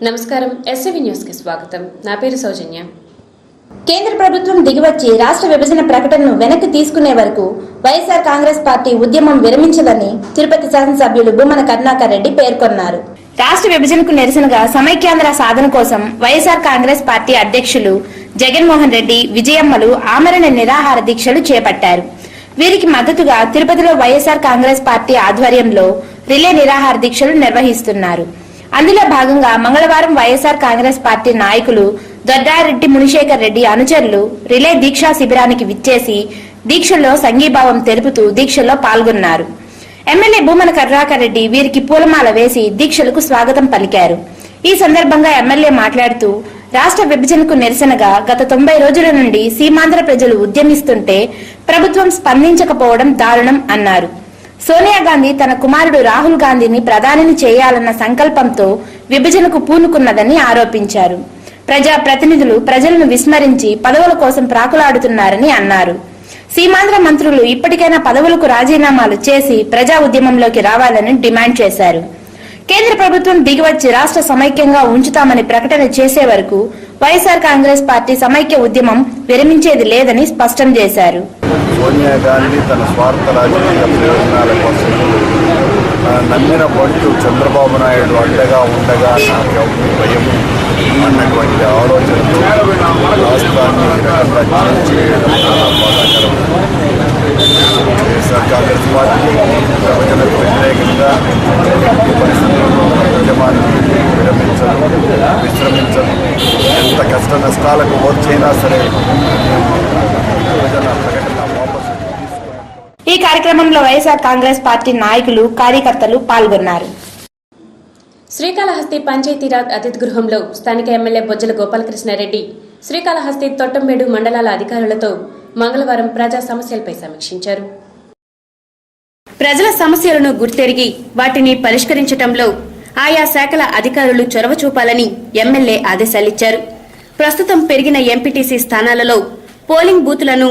నమస్కారం ఎస్ఎవి న్యూస్ కి స్వాగతం. నా పేరు సౌజన్య. కేంద్ర ప్రభుత్వం దిగివచ్చి రాష్ట్ర విభజన ప్రకటనను వెనక్కి తీసుకునే వరకు వైఎస్ఆర్ కాంగ్రెస్ పార్టీ ఉద్యమం విరమించదని తిరుపతి శాసనసభ్యులు భూమన కరుణాకర్ రెడ్డి పేర్కొన్నారు. రాష్ట్ర విభజనకు నిరసనగా సమైక్యాంధ్ర సాధన కోసం వైఎస్ఆర్ కాంగ్రెస్ పార్టీ అధ్యక్షులు జగన్మోహన్ రెడ్డి, విజయమ్మలు ఆమరణ నిరాహార దీక్షలు చేపట్టారు. వీరికి మద్దతుగా తిరుపతిలో వైఎస్ఆర్ కాంగ్రెస్ పార్టీ ఆధ్వర్యంలో రిలే నిరాహార దీక్షలు నిర్వహిస్తున్నారు. అందులో భాగంగా మంగళవారం వైఎస్ఆర్ కాంగ్రెస్ పార్టీ నాయకులు దొడ్డారెడ్డి మునిశేఖర్ రెడ్డి అనుచరులు రిలే దీక్షా శిబిరానికి విచ్చేసి దీక్షల్లో సంఘీభావం తెలుపుతూ దీక్షల్లో పాల్గొన్నారు. ఎమ్మెల్యే భూమన కరుణాకర్ రెడ్డి వీరికి పూలమాల వేసి దీక్షలకు స్వాగతం పలికారు. ఈ సందర్భంగా ఎమ్మెల్యే మాట్లాడుతూ రాష్ట్ర విభజనకు నిరసనగా గత 90 రోజుల నుండి సీమాంధ్ర ప్రజలు ఉద్యమిస్తుంటే ప్రభుత్వం స్పందించకపోవడం దారుణం అన్నారు. సోనియా గాంధీ తన కుమారుడు రాహుల్ గాంధీని ప్రధానిని చేయాలన్న సంకల్పంతో విభజనకు పూనుకున్నదని ఆరోపించారు. ప్రజా ప్రతినిధులు ప్రజలను విస్మరించి పదవుల కోసం ప్రాకులాడుతున్నారని అన్నారు. సీమాంధ్ర మంత్రులు ఇప్పటికైనా పదవులకు రాజీనామాలు చేసి ప్రజా ఉద్యమంలోకి రావాలని డిమాండ్ చేశారు. కేంద్ర ప్రభుత్వం దిగివచ్చి రాష్ట్ర సమైక్యంగా ఉంచుతామని ప్రకటన చేసే వరకు వైఎస్ఆర్ కాంగ్రెస్ పార్టీ సమైక్య ఉద్యమం విరమించేది లేదని స్పష్టం చేశారు. సోనియా గాంధీ తన స్వార్థ రాజకీయ ప్రయోజనాల కోసం నమ్మిన బంటు చంద్రబాబు నాయుడు అండగా ఉండగా నాకు భయం అన్నటువంటి ఆలోచనతో రాష్ట్రాన్ని చేయడం బాధాకరం. వైఎస్ఆర్ కాంగ్రెస్ పార్టీ విభజనకు వ్యతిరేకంగా పరిస్థితుల్లో ఉద్యమాన్ని విశ్రమించదు. ఎంత కష్ట నష్టాలకు వచ్చైనా సరే విభజన ప్రకటన ఈ కార్యక్రమంలో వైఎస్ఆర్ కాంగ్రెస్ పార్టీ నాయకులు, కార్యకర్తలు పాల్గొన్నారు. శ్రీకాళహస్తి పంచాయతీరాజ్ అతిథి గృహంలో స్థానిక ఎమ్మెల్యే బొజ్జల గోపాలకృష్ణారెడ్డి శ్రీకాళహస్తి, తొట్టంబేడు మండలాల అధికారులతో మంగళవారం ప్రజా సమస్యలపై సమీక్షించారు. ప్రజల సమస్యలను గుర్తెరిగి వాటిని పరిష్కరించడంలో ఆయా శాఖల అధికారులు చొరవ చూపాలని ఎమ్మెల్యే ఆదేశాలిచ్చారు. ప్రస్తుతం పెరిగిన ఎంపీటీసీ స్థానాలలో పోలింగ్ బూతులను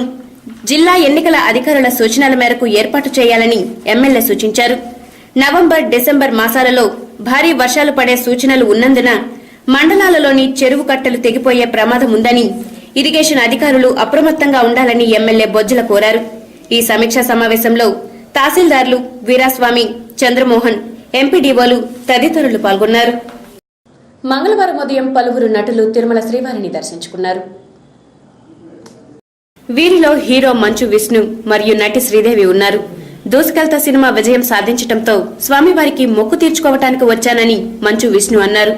జిల్లా ఎన్నికల అధికారుల సూచనల మేరకు ఏర్పాటు చేయాలని ఎమ్మెల్యే సూచించారు. నవంబర్, డిసెంబర్ మాసాలలో భారీ వర్షాలు పడే సూచనలు ఉన్నందున మండలాలలోని చెరువు కట్టలు తెగిపోయే ప్రమాదం ఉందని ఇరిగేషన్ అధికారులు అప్రమత్తంగా ఉండాలని ఎమ్మెల్యే బొజ్జల కోరారు. ఈ సమీక్షా సమావేశంలో తహసీల్దార్లు వీరాస్వామి, చంద్రమోహన్, ఎంపీడీఓలు తదితరులు పాల్గొన్నారు. మంగళవారం ఉదయం పలువురు నటులు తిరుమల శ్రీవారిని దర్శించుకున్నారు. వీరిలో హీరో మంచు విష్ణు మరియు నటి శ్రీదేవి ఉన్నారు. దూసుకెళ్తా సినిమా విజయం సాధించడంతో స్వామివారికి మొక్కు తీర్చుకోవటానికి వచ్చానని మంచు విష్ణు అన్నారు.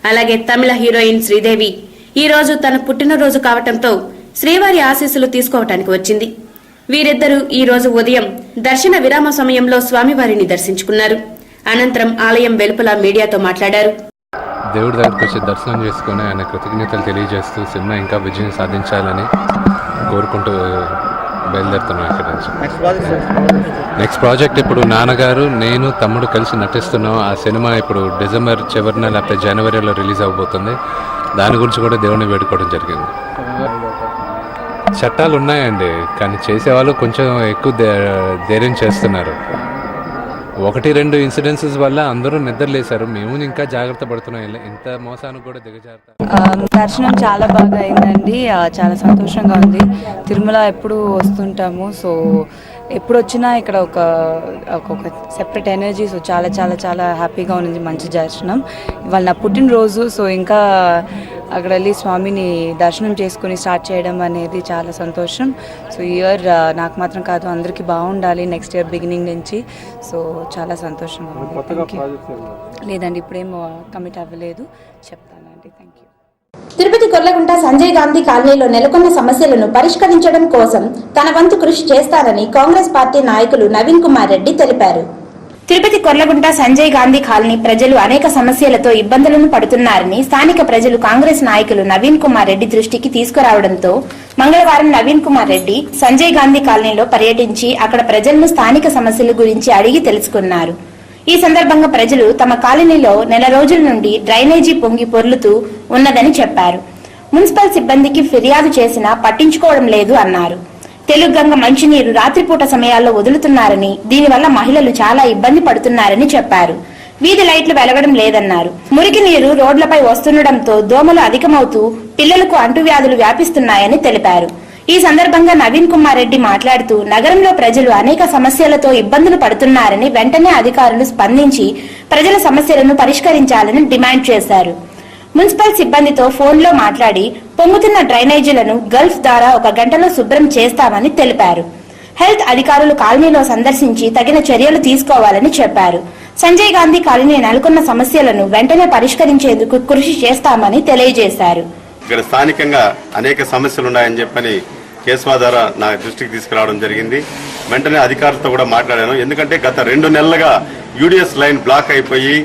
అలాగే తమిళ హీరోయిన్ శ్రీదేవి ఈ రోజు తన పుట్టినరోజు కావటంతో శ్రీవారి ఆశీస్సులు తీసుకోవటానికి వచ్చింది. వీరిద్దరూ ఈ రోజు ఉదయం దర్శన విరామ సమయంలో స్వామివారిని దర్శించుకున్నారు. అనంతరం ఆలయం వెలుపల మీడియాతో మాట్లాడారు. దేవుడి దగ్గరికి వచ్చి దర్శనం చేసుకుని ఆయన కృతజ్ఞతలు తెలియజేస్తూ సినిమా ఇంకా విజయం సాధించాలని కోరుకుంటూ బయలుదేరుతున్నాం. ఇక్కడ నుంచి నెక్స్ట్ ప్రాజెక్ట్ ఇప్పుడు నాన్నగారు, నేను, తమ్ముడు కలిసి నటిస్తున్నాం. ఆ సినిమా ఇప్పుడు డిసెంబర్ చివరిన లేకపోతే జనవరిలో రిలీజ్ అవబోతుంది. దాని గురించి కూడా దేవుడిని వేడుకోవడం జరిగింది. చట్టాలు ఉన్నాయండి, కానీ చేసేవాళ్ళు కొంచెం ఎక్కువ ధైర్యం చేస్తున్నారు. 1-2 ఇన్సిడెన్సెస్ వల్ల అందరూ నిద్రలేశారు. మేము ఇంకా జాగ్రత్త పడుతున్నాం. ఇంత మోసానికి కూడా దిగజారుతాం. దర్శనం చాలా బాగా అయిందండి. చాలా సంతోషంగా ఉంది. తిరుమల ఎప్పుడు వస్తుంటాము, సో ఎప్పుడు వచ్చినా ఇక్కడ ఒక సెపరేట్ ఎనర్జీ. సో చాలా చాలా చాలా హ్యాపీగా ఉంది. మంచి దర్శనం. ఇవాళ నా పుట్టినరోజు, సో ఇంకా అక్కడ వెళ్ళి స్వామిని దర్శనం చేసుకుని స్టార్ట్ చేయడం అనేది చాలా సంతోషం. సో ఈ ఇయర్ నాకు మాత్రం కాదు, అందరికీ బాగుండాలి నెక్స్ట్ ఇయర్ బిగినింగ్ నుంచి. సో చాలా సంతోషంగా ఉంది. లేదండి, ఇప్పుడేమో కమిట్ అవ్వలేదు, చెప్తానండి. Thank you. తిరుపతి కొర్లగుంట సంజయ్ గాంధీ కాలనీలో నెలకొన్న సమస్యలను పరిష్కరించడం కోసం తన వంతు కృషి చేస్తారని కాంగ్రెస్ పార్టీ నాయకులు నవీన్ కుమార్ రెడ్డి తెలిపారు. తిరుపతి కొర్లగుంట సంజయ్ గాంధీ కాలనీ ప్రజలు అనేక సమస్యలతో ఇబ్బందులను పడుతున్నారని స్థానిక ప్రజలు కాంగ్రెస్ నాయకులు నవీన్ కుమార్ రెడ్డి దృష్టికి తీసుకురావడంతో మంగళవారం నవీన్ కుమార్ రెడ్డి సంజయ్ గాంధీ కాలనీలో పర్యటించి అక్కడ ప్రజలను స్థానిక సమస్యల గురించి అడిగి తెలుసుకున్నారు. ఈ సందర్భంగా ప్రజలు తమ కాలనీలో నెల రోజుల నుండి డ్రైనేజీ పొంగి పొర్లుతూ ఉన్నదని చెప్పారు. మున్సిపల్ సిబ్బందికి ఫిర్యాదు చేసినా పట్టించుకోవడం లేదు అన్నారు. తెలుగంగ మంచినీరు రాత్రిపూట సమయాల్లో వదులుతున్నారని, దీనివల్ల మహిళలు చాలా ఇబ్బంది పడుతున్నారని చెప్పారు. వీధి లైట్లు వెలగడం లేదన్నారు. మురికి నీరు రోడ్లపై వస్తుండటంతో దోమలు అధికమవుతూ పిల్లలకు అంటువ్యాధులు వ్యాపిస్తున్నాయని తెలిపారు. ఈ సందర్భంగా నవీన్ కుమార్ రెడ్డి మాట్లాడుతూ నగరంలో ప్రజలు అనేక సమస్యలతో ఇబ్బందులు పడుతున్నారని, వెంటనే అధికారులు స్పందించి ప్రజల సమస్యలను పరిష్కరించాలని డిమాండ్ చేశారు. మున్సిపల్ సిబ్బందితో ఫోన్లో మాట్లాడి పొంగుతున్న డ్రైనేజీలను గల్ఫ్ ద్వారా 1 గంటలో శుభ్రం చేస్తామని తెలిపారు. హెల్త్ అధికారులు కాలనీలో సందర్శించి తగిన చర్యలు తీసుకోవాలని చెప్పారు. సంజయ్ గాంధీ కాలనీ నెలకొన్న సమస్యలను వెంటనే పరిష్కరించేందుకు కృషి చేస్తామని తెలియజేశారు. ఇక్కడ స్థానికంగా అనేక సమస్యలు ఉన్నాయని చెప్పని కేశవ ద్వారా నా దృష్టికి తీసుకురావడం జరిగింది. వెంటనే అధికారులతో కూడా మాట్లాడాను. ఎందుకంటే గత 2 నెలలుగా యూడిఎస్ లైన్ బ్లాక్ అయిపోయి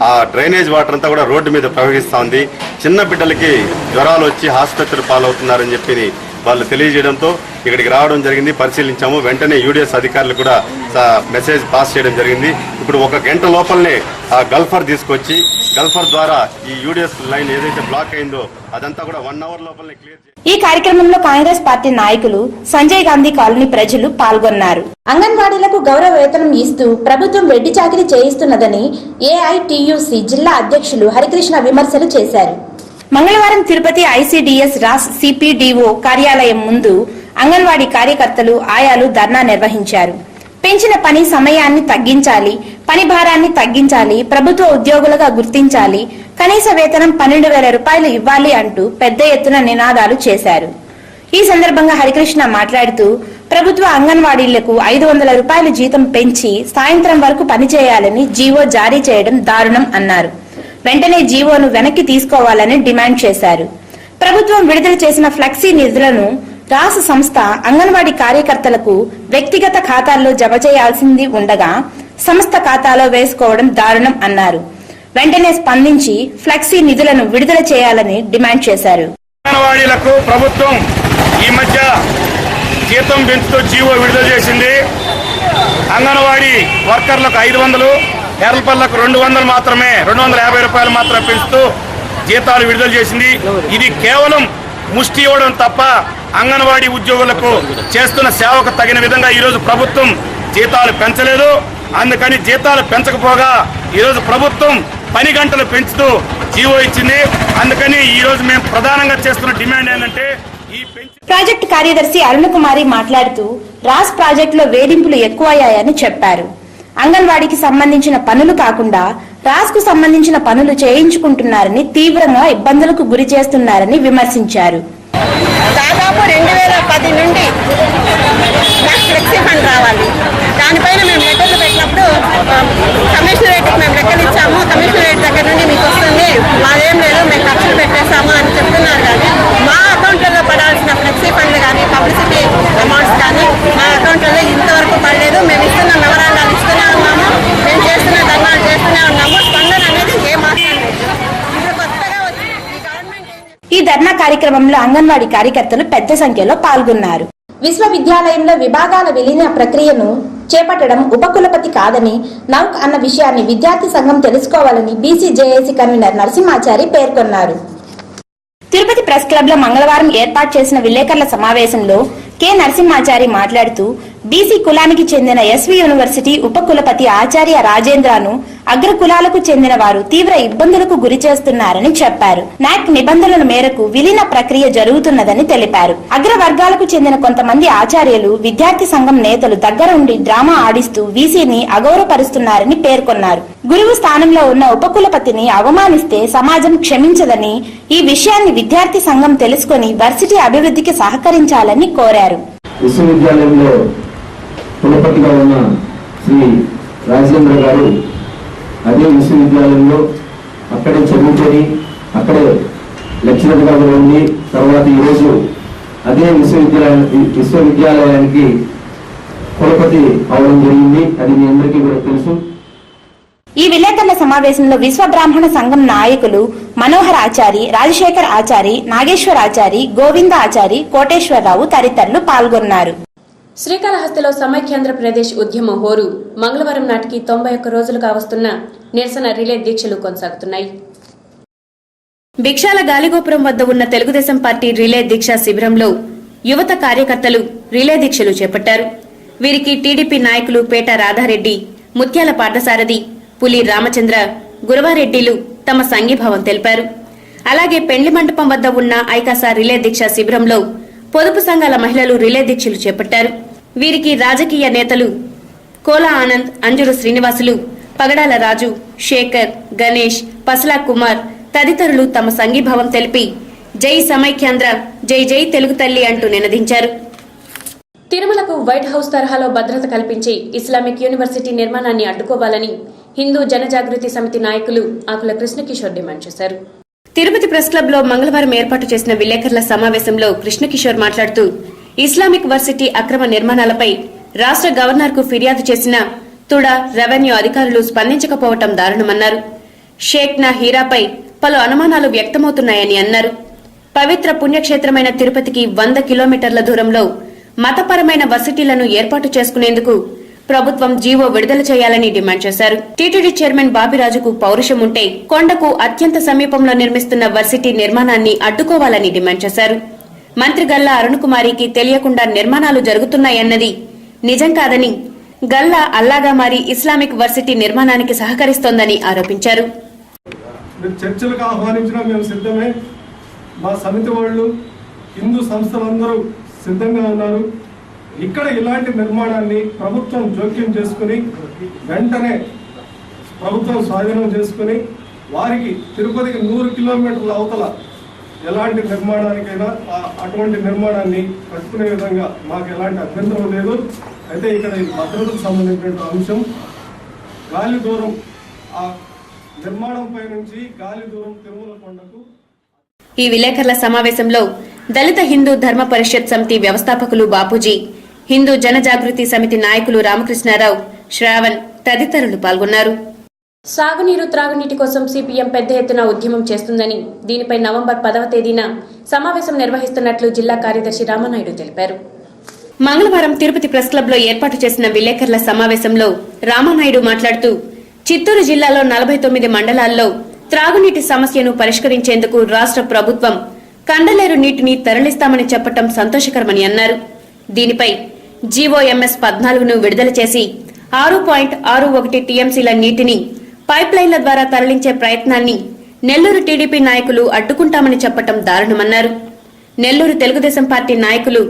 ఆ డ్రైనేజ్ వాటర్ అంతా కూడా రోడ్డు మీద ప్రవహిస్తా ఉంది. చిన్న బిడ్డలకి జ్వరాలు వచ్చి ఆసుపత్రి పాలవుతున్నారని చెప్పి వాళ్ళు తెలియజేయడంతో ఇక్కడికి రావడం జరిగింది. పరిశీలించాము. వెంటనే యూడిఎస్ అధికారులు కూడా మెసేజ్ పాస్ చేయడం జరిగింది. ఇప్పుడు 1 గంట లోపలనే ఆ గల్ఫర్ తీసుకొచ్చి గల్ఫర్ ద్వారా ఈ యూడిఎస్ లైన్ ఏదైతే బ్లాక్ అయిందో అదంతా కూడా 1 అవర్ లోపలనే క్లియర్ చేయాలి. ఈ కార్యక్రమంలో కాంగ్రెస్ పార్టీ నాయకులు, సంజయ్ గాంధీ కాలనీ ప్రజలు పాల్గొన్నారు. అంగన్వాడీలకు గౌరవ వేతనం ఇస్తూ ప్రభుత్వం వెడ్డి చాకిరీ చేయిస్తున్నదని ఏఐటియుసి జిల్లా అధ్యక్షులు హరికృష్ణ విమర్శలు చేశారు. మంగళవారం తిరుపతి ఐసిడిఎస్ రాస్ సిపిడిఓ కార్యాలయం ముందు అంగన్వాడీ కార్యకర్తలు, ఆయాలు ధర్నా నిర్వహించారు. పెంచిన పని సమయాన్ని తగ్గించాలి, పని భారాన్ని తగ్గించాలి, ప్రభుత్వ ఉద్యోగులుగా గుర్తించాలి, కనీస వేతనం 12,000 రూపాయలు ఇవ్వాలి అంటూ పెద్ద ఎత్తున నినాదాలు చేశారు. ఈ సందర్భంగా హరికృష్ణ మాట్లాడుతూ ప్రభుత్వ అంగన్వాడీలకు 500 రూపాయల జీతం పెంచి సాయంత్రం వరకు పనిచేయాలని జీవో జారీ చేయడం దారుణం అన్నారు. వెంటనే జీవోను వెనక్కి తీసుకోవాలని డిమాండ్ చేశారు. ప్రభుత్వం విడుదల చేసిన ఫ్లెక్సీ నిధులను రాష్ట్ర సంస్థ అంగన్వాడీ కార్యకర్తలకు వ్యక్తిగత ఖాతాల్లో జమ చేయాల్సింది ఉండగా సంస్థ ఖాతాలో వేసుకోవడం దారుణం అన్నారు. వెంటనే స్పందించి ఫ్లెక్సీ నిధులను విడుదల చేయాలని డిమాండ్ చేశారు. అంగన్వాడీలకు ప్రభుత్వం ఈ మధ్య జీతం పెంచుతూ జీవో విడుదల చేసింది. అంగన్వాడీ వర్కర్లకు 500, హెల్పర్లకు 200 మాత్రమే, 250 రూపాయలు మాత్రమే పెంచుతూ జీతాలు విడుదల చేసింది. ఇది కేవలం ముష్టి ఇవ్వడం తప్ప అంగన్వాడీ ఉద్యోగులకు చేస్తున్న సేవకు తగిన విధంగా ఈరోజు ప్రభుత్వం జీతాలు పెంచలేదు. అందుకని జీతాలు పెంచకపోగా ఈరోజు ప్రభుత్వం పని గంటలు పెంచుతూ జీవో ఇచ్చింది. అందుకని ఈరోజు మేము ప్రధానంగా చేస్తున్న డిమాండ్ ఏంటంటే ప్రాజెక్టు కార్యదర్శి అరుణకుమారి మాట్లాడుతూ రాస్ ప్రాజెక్టులో వేధింపులు ఎక్కువయ్యాయని చెప్పారు. అంగన్వాడీకి సంబంధించిన పనులు కాకుండా రాస్ కు సంబంధించిన పనులు చేయించుకుంటున్నారని, తీవ్రంగా ఇబ్బందులకు గురి చేస్తున్నారని విమర్శించారు. దాదాపు 2010 నుండి నాకు ఫ్లెక్సీ ఫండ్ రావాలి. దానిపైన మేము లెక్కలు పెట్టినప్పుడు కమిషనరేట్కి మేము లెక్కలు ఇచ్చాము. కమిషనరేట్ దగ్గర నుండి మీకు వస్తుంది, మాదేం లేదు, మేము ఖర్చులు పెట్టేస్తాము అని చెప్తున్నారు. కానీ మా అకౌంట్లలో పడాల్సిన ఫ్లెక్సీ ఫండ్ కానీ పబ్లిసిటీ అమౌంట్స్ కానీ మా అకౌంట్లలో ఇంతవరకు పడలేదు. మేము ఇస్తున్న వివరాలు ఇస్తూనే ఉన్నాము, మేము చేస్తున్న ధర్నాలు చేస్తూనే ఉన్నాము. స్పందన అనేది ఏమాత్రం లేదు. ఇప్పుడు కొత్తగా వచ్చి ఈ గవర్నమెంట్ ఈ ధర్నా కార్యక్రమంలో అంగన్వాడీ కార్యకర్తలు పెద్ద సంఖ్యలో పాల్గొన్నారు. విశ్వవిద్యాలయంలో విభాగాల విలీన ప్రక్రియను చేపట్టడం ఉపకులపతి కాదని, నౌక్ అన్న విషయాన్ని విద్యార్థి సంఘం తెలుసుకోవాలని బీసీ జేఏసీ కన్వీనర్ నరసింహాచారి పేర్కొన్నారు. తిరుపతి ప్రెస్ క్లబ్ లో మంగళవారం ఏర్పాటు చేసిన విలేకరుల సమావేశంలో కె నరసింహాచారి మాట్లాడుతూ బీసీ కులానికి చెందిన ఎస్వి యూనివర్సిటీ ఉపకులపతి ఆచార్య రాజేంద్రను అగ్ర కులాలకు చెందిన వారు తీవ్ర ఇబ్బందులకు గురి చేస్తున్నారని చెప్పారు. నాక్ నిబంధనల మేరకు విలీన ప్రక్రియ జరుగుతున్నదని తెలిపారు. అగ్ర వర్గాలకు చెందిన కొంతమంది ఆచార్యులు, విద్యార్థి సంఘం నేతలు దగ్గరుండి డ్రామా ఆడిస్తూ వీసీని అగౌరవపరుస్తున్నారని పేర్కొన్నారు. గురువు స్థానంలో ఉన్న ఉపకులపతిని అవమానిస్తే సమాజం క్షమించదని, ఈ విషయాన్ని విద్యార్థి సంఘం తెలుసుకుని వర్సిటీ అభివృద్ధికి సహకరించాలని కోరారు. విశ్వవిద్యాలయంలో కులపతిగా ఉన్న శ్రీ రాజేంద్ర గారు అదే విశ్వవిద్యాలయంలో అక్కడే చదువుకొని అక్కడే లెక్చరర్గా ఉండి తర్వాత ఈరోజు అదే విశ్వవిద్యాలయానికి కులపతి అవడం జరిగింది. అది మీ అందరికీ కూడా తెలుసు. ఈ విలేకరుల సమావేశంలో విశ్వ బ్రాహ్మణ సంఘం నాయకులు మనోహర్ ఆచారి, రాజశేఖర్ ఆచారి, నాగేశ్వర్ ఆచారి, గోవింద ఆచారి, కోటేశ్వరరావు తదితరులు పాల్గొన్నారు. శ్రీకాళహస్తిలో సమైక్యాంధ్రప్రదేశ్ ఉద్యమ హోరు మంగళవారం నాటికి 91 రోజులుగా వస్తున్న నిరసన రిలే దీక్షలు కొనసాగుతున్నాయి. భిక్షాల గాలిగోపురం వద్ద ఉన్న తెలుగుదేశం పార్టీ రిలే దీక్ష శిబిరంలో యువత కార్యకర్తలు రిలే దీక్షలు చేపట్టారు. వీరికి టీడీపీ నాయకులు పేట రాధారెడ్డి, ముత్యాల పార్థసారథి, పులి రామచంద్ర, గురవారెడ్డిలు తమ సంఘీభావం తెలిపారు. అలాగే పెండ్లి మంటపం వద్ద ఉన్న ఐకాస రిలే దీక్ష శిబిరంలో పొదుపు సంఘాల మహిళలు రిలే దీక్షలు చేపట్టారు. వీరికి రాజకీయ నేతలు కోలా ఆనంద్, అంజురు శ్రీనివాసులు, పగడాల రాజు, శేఖర్, గణేష్, పసలా కుమార్ తదితరులు తమ సంఘీభావం తెలిపి జై సమైక్యాంధ్ర, జై జై తెలుగు తల్లి అంటూ నినదించారు. తిరుమలకు వైట్ హౌస్ తరహాలో భద్రత కల్పించి ఇస్లామిక్ యూనివర్సిటీ నిర్మాణాన్ని అడ్డుకోవాలని హిందూ జనజాగృతి సమితి నాయకులు ఆకుల కృష్ణకిషోర్ డిమాండ్ చేశారు. తిరుపతి ప్రెస్ క్లబ్ లో మంగళవారం ఏర్పాటు చేసిన విలేకరుల సమావేశంలో కృష్ణకిషోర్ మాట్లాడుతూ ఇస్లామిక్ వర్సిటీ అక్రమ నిర్మాణాలపై రాష్ట్ర గవర్నర్ కు ఫిర్యాదు చేసిన తుడా రెవెన్యూ అధికారులు స్పందించకపోవటం దారుణమన్నారు. షేక్ నా హీరాపై పలు అనుమానాలు వ్యక్తమవుతున్నాయని అన్నారు. పవిత్ర పుణ్యక్షేత్రమైన తిరుపతికి 100 కిలోమీటర్ల దూరంలో మతపరమైన వర్సిటీలను ఏర్పాటు చేసుకునేందుకు ప్రభుత్వం జీవో విడుదల చేయాలని డిమాండ్ చేశారు. టీటీడీ చైర్మన్ బాపిరాజుకు పౌరుషం ఉంటే కొండకు అత్యంత సమీపంలో నిర్మిస్తున్న వర్సిటీ నిర్మాణాన్ని అడ్డుకోవాలని డిమాండ్ చేశారు. మంత్రి గల్లా అరుణకుమారికి తెలియకుండా నిర్మాణాలు జరుగుతున్నాయన్నది నిజం కాదని, గల్లా అల్లాగా మారి ఇస్లామిక్ వర్సిటీ నిర్మాణానికి సహకరిస్తోందని ఆరోపించారు. చర్చలకు ఆహ్వానించినా మేము సిద్ధమే. మా సమితి వాళ్ళు, హిందూ సంస్థలందరూ సిద్ధంగా ఉన్నారు. ఇక్కడ ఇలాంటి నిర్మాణాన్ని ప్రభుత్వం జోక్యం చేసుకుని వెంటనే ప్రభుత్వం స్వాధీనం చేసుకుని వారికి తిరుపతికి 100 కిలోమీటర్ల అవతల ఎలాంటి నిర్మాణానికైనా అటువంటి నిర్మాణాన్ని కట్టుకునే విధంగా మాకు ఎలాంటి అభ్యంతరం లేదు. అయితే ఇక్కడ ఇది భద్రతకు సంబంధించిన అంశం. గాలి దూరం ఆ నిర్మాణంపై నుంచి గాలి దూరం తిరుమల కొండకు. ఈ విలేకరుల సమావేశంలో దళిత హిందూ ధర్మ పరిషత్ సమితి వ్యవస్థాపకులు బాపూజీ, హిందూ జనజాగృతి సమితి నాయకులు రామకృష్ణారావు, శ్రావణ్ తదితరులు పాల్గొన్నారు. సాగునీరు, త్రాగునీటి కోసం సిపిఎం పెద్ద ఎత్తున ఉద్యమం చేస్తుందని, దీనిపై నవంబర్ 10వ తేదీన సమావేశం నిర్వహిస్తున్నట్లు జిల్లా కార్యదర్శి రామనాయుడు తెలిపారు. మంగళవారం తిరుపతి ప్రెస్ క్లబ్ లో ఏర్పాటు చేసిన విలేకరుల సమావేశంలో రామనాయుడు మాట్లాడుతూ చిత్తూరు జిల్లాలో 49 మండలాల్లో త్రాగునీటి సమస్యను పరిష్కరించేందుకు రాష్ట్ర ప్రభుత్వం కండలేరు నీటిని తరలిస్తామని చెప్పటం సంతోషకరమని అన్నారు. దీనిపై జీవోఎంఎస్ 14ను విడుదల చేసి 6.61 టీఎంసీల నీటిని పైప్ లైన్ల ద్వారా తరలించే ప్రయత్నాన్ని నెల్లూరు టీడీపీ నాయకులు అడ్డుకుంటామని చెప్పటం దారుణమన్నారు. నెల్లూరు తెలుగుదేశం పార్టీ నాయకులు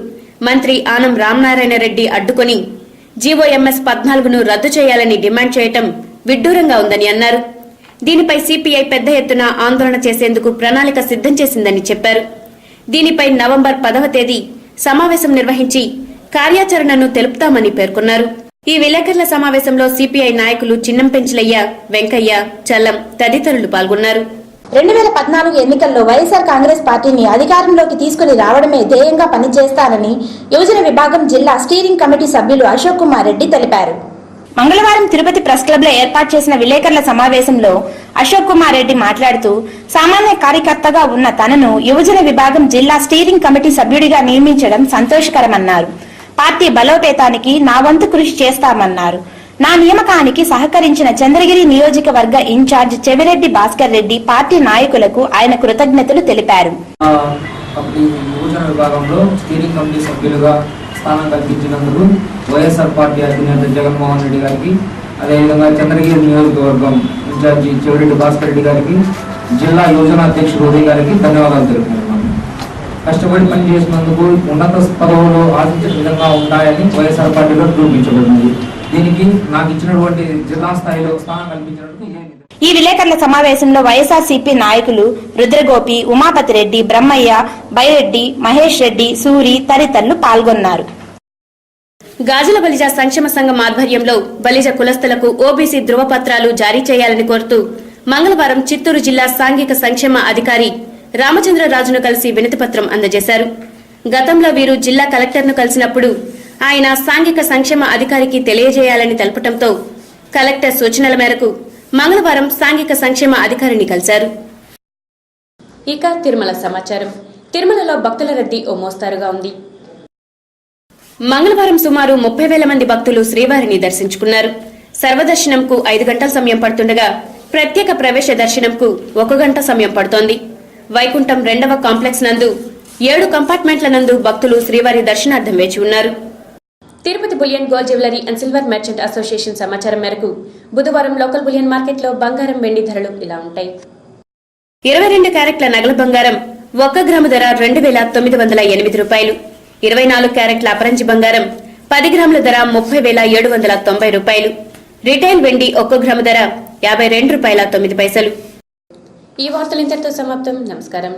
మంత్రి ఆనం రామనారాయణ రెడ్డి అడ్డుకొని జీవోఎంఎస్ 14ను రద్దు చేయాలని డిమాండ్ చేయటం విడ్డూరంగా ఉందని అన్నారు. దీనిపై సిపిఐ పెద్ద ఎత్తున ఆందోళన చేసేందుకు ప్రణాళిక సిద్ధం చేసిందని చెప్పారు. దీనిపై నవంబర్ 10వ తేదీ సమావేశం నిర్వహించి కార్యాచరణను తెలుపుతామని పేర్కొన్నారు. ఈ విలేకరుల సమావేశంలో సిపిఐ నాయకులు చిన్నంపెంచలయ్య, వెంకయ్య, చల్లం తదితరులు పాల్గొన్నారు. 2014 ఎన్నికల్లో వైఎస్ఆర్ కాంగ్రెస్ పార్టీని అధికారంలోకి తీసుకుని రావడమే ధ్యేయంగా పనిచేస్తానని యువజన విభాగం జిల్లా స్టీరింగ్ కమిటీ సభ్యులు అశోక్ కుమార్ రెడ్డి తెలిపారు. మంగళవారం తిరుపతి ప్రెస్ క్లబ్ లో ఏర్పాటు చేసిన విలేకరుల సమావేశంలో అశోక్ కుమార్ రెడ్డి మాట్లాడుతూ సామాన్య కార్యకర్తగా ఉన్న తనను యువజన విభాగం జిల్లా స్టీరింగ్ కమిటీ సభ్యుడిగా నియమించడం సంతోషకరమన్నారు. పార్టీ బలోపేతానికి నా వంతు కృషి చేస్తామన్నారు. నా నియామకానికి సహకరించిన చంద్రగిరి నియోజకవర్గ ఇన్ఛార్జ్ చెవిరెడ్డి భాస్కర్ రెడ్డి, పార్టీ నాయకులకు ఆయన కృతజ్ఞతలు తెలిపారు. యువజన విభాగంలో స్టీరింగ్ కమిటీ సభ్యులుగా స్థానం కల్పించినందుకు వైఎస్ఆర్ పార్టీ అధినేత జగన్మోహన్ రెడ్డి గారికి, అదేవిధంగా చంద్రగిరి నియోజకవర్గం ఇన్ఛార్జి చెవిరెడ్డి భాస్కర్ రెడ్డి గారికి, జిల్లా యువజన అధ్యక్షుడు ఉదయ్ గారికి ధన్యవాదాలు తెలుపుతున్నాను. కష్టపడి పనిచేసినందుకు ఉన్నత పదవులు ఆశించిన విధంగా ఉంటాయని వైఎస్ఆర్ పార్టీలో చూపించబడింది. దీనికి నాకు ఇచ్చినటువంటి జిల్లా స్థాయిలో స్థానం కల్పించినందుకు ఈ విలేకరుల సమావేశంలో వైఎస్ఆర్సీపీ నాయకులు రుద్రగోపి, ఉమాపతి రెడ్డి, బ్రహ్మయ్య, బైరెడ్డి, మహేష్ రెడ్డి, సూరి తదితరులు పాల్గొన్నారు. గాజుల బలిజ సంక్షేమ సంఘం ఆధ్వర్యంలో బలిజ కులస్తులకు ఓబీసీ ధృవపత్రాలు జారీ చేయాలని కోరుతూ మంగళవారం చిత్తూరు జిల్లా సాంఘిక సంక్షేమ అధికారి రామచంద్రరాజును కలిసి వినతిపత్రం అందజేశారు. గతంలో వీరు జిల్లా కలెక్టర్ను కలిసినప్పుడు ఆయన సాంఘిక సంక్షేమ అధికారికి తెలియజేయాలని తెలపడంతో కలెక్టర్ సూచనల మేరకు మంగళవారం సాంఘిక సంక్షేమ అధికారిని కలిశారు. ఇక తిరుమల సమాచారం. తిరుమలలో భక్తుల రద్దీ ఓ మోస్తారుగా ఉంది. మంగళవారం సుమారు 30,000 మంది భక్తులు శ్రీవారిని దర్శించుకున్నారు. సర్వదర్శనంకు 5 గంటల సమయం పడుతుండగా ప్రత్యేక ప్రవేశ దర్శనంకు 1 గంట సమయం పడుతోంది. వైకుంఠం 2వ కాంప్లెక్స్ నందు 7 కంపార్ట్మెంట్ల నందు భక్తులు శ్రీవారి దర్శనార్థం వేచి ఉన్నారు. Tirupati bullion gold jewellery and silver merchant association సమాచారం మేరకు బుధవారం లోకల్ బులియన్ మార్కెట్లో బంగారం వెండి ధరలు ఇలా ఉంటాయి. 22 క్యారెట్ల నగల బంగారం 1 గ్రాము ధర 2,908 రూపాయలు. 24 క్యారెట్ల అపరంజి బంగారం 10 గ్రాముల ధర 30,790 రూపాయలు. రిటైల్ వెండి 1 గ్రాము ధర 52 రూపాయల 9 పైసలు. ఈ వార్తలు ఇంతటితో సమాప్తం. నమస్కారం.